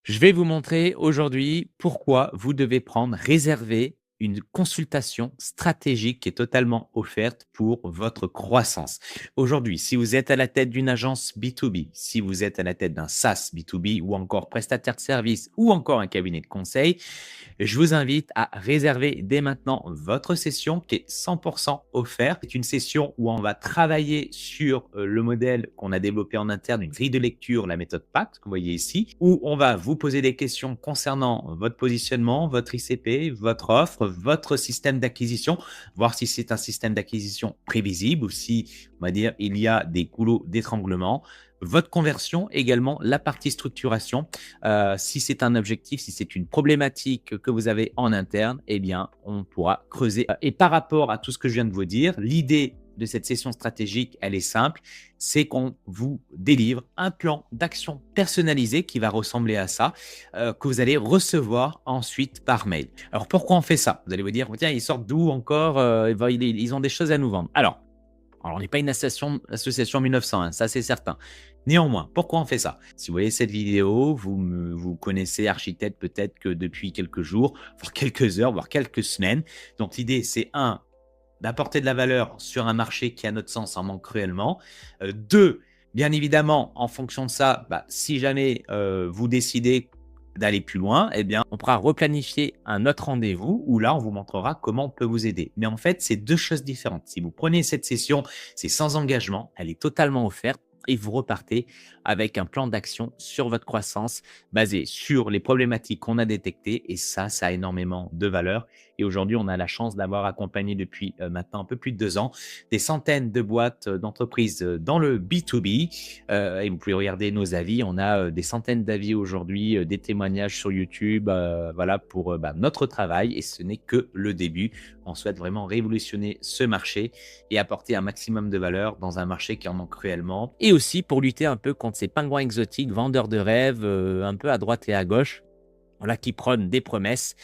Je vais vous montrer aujourd'hui pourquoi vous devez réserver une consultation stratégique qui est totalement offerte pour votre croissance. Aujourd'hui, si vous êtes à la tête d'une agence B2B, si vous êtes à la tête d'un SaaS B2B ou encore prestataire de service ou encore un cabinet de conseil, je vous invite à réserver dès maintenant votre session qui est 100% offerte. C'est une session où on va travailler sur le modèle qu'on a développé en interne, une grille de lecture, la méthode PACT que vous voyez ici, où on va vous poser des questions concernant votre positionnement, votre ICP, votre offre, votre système d'acquisition, voir si c'est un système d'acquisition prévisible ou si, on va dire, il y a des goulots d'étranglement, votre conversion également, la partie structuration. Si c'est un objectif, si c'est une problématique que vous avez en interne, eh bien, on pourra creuser. Et par rapport à tout ce que je viens de vous dire, l'idée de cette session stratégique, elle est simple, c'est qu'on vous délivre un plan d'action personnalisé qui va ressembler à ça, que vous allez recevoir ensuite par mail. Alors, pourquoi on fait ça? Vous allez vous dire, tiens, ils sortent d'où encore? Ils ont des choses à nous vendre. Alors, on n'est pas une association 1901, ça c'est certain. Néanmoins, pourquoi on fait ça? Si vous voyez cette vidéo, vous connaissez Architecte peut-être que depuis quelques jours, voire quelques heures, voire quelques semaines. Donc l'idée, c'est un, d'apporter de la valeur sur un marché qui, à notre sens, en manque cruellement. Deux, bien évidemment, en fonction de ça, si jamais vous décidez d'aller plus loin, eh bien, on pourra replanifier un autre rendez-vous où là, on vous montrera comment on peut vous aider. Mais en fait, c'est deux choses différentes. Si vous prenez cette session, c'est sans engagement, elle est totalement offerte et vous repartez avec un plan d'action sur votre croissance basé sur les problématiques qu'on a détectées et ça a énormément de valeur. Et aujourd'hui, on a la chance d'avoir accompagné depuis maintenant un peu plus de 2 ans des centaines de boîtes d'entreprises dans le B2B. Et vous pouvez regarder nos avis. On a des centaines d'avis aujourd'hui, des témoignages sur YouTube, voilà, pour notre travail. Et ce n'est que le début. On souhaite vraiment révolutionner ce marché et apporter un maximum de valeur dans un marché qui en manque cruellement. Et aussi pour lutter un peu contre ces pingouins exotiques, vendeurs de rêves, un peu à droite et à gauche, voilà, qui prônent des promesses,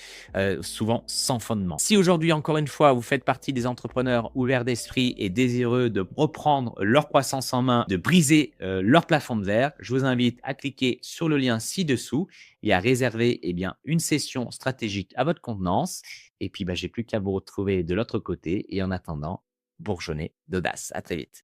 souvent sans fondement. Si aujourd'hui, encore une fois, vous faites partie des entrepreneurs ouverts d'esprit et désireux de reprendre leur croissance en main, de briser leur plafond de verre, je vous invite à cliquer sur le lien ci-dessous et à réserver une session stratégique à votre contenance. Et puis, j'ai plus qu'à vous retrouver de l'autre côté. Et en attendant, bourgeonnez d'audace. À très vite.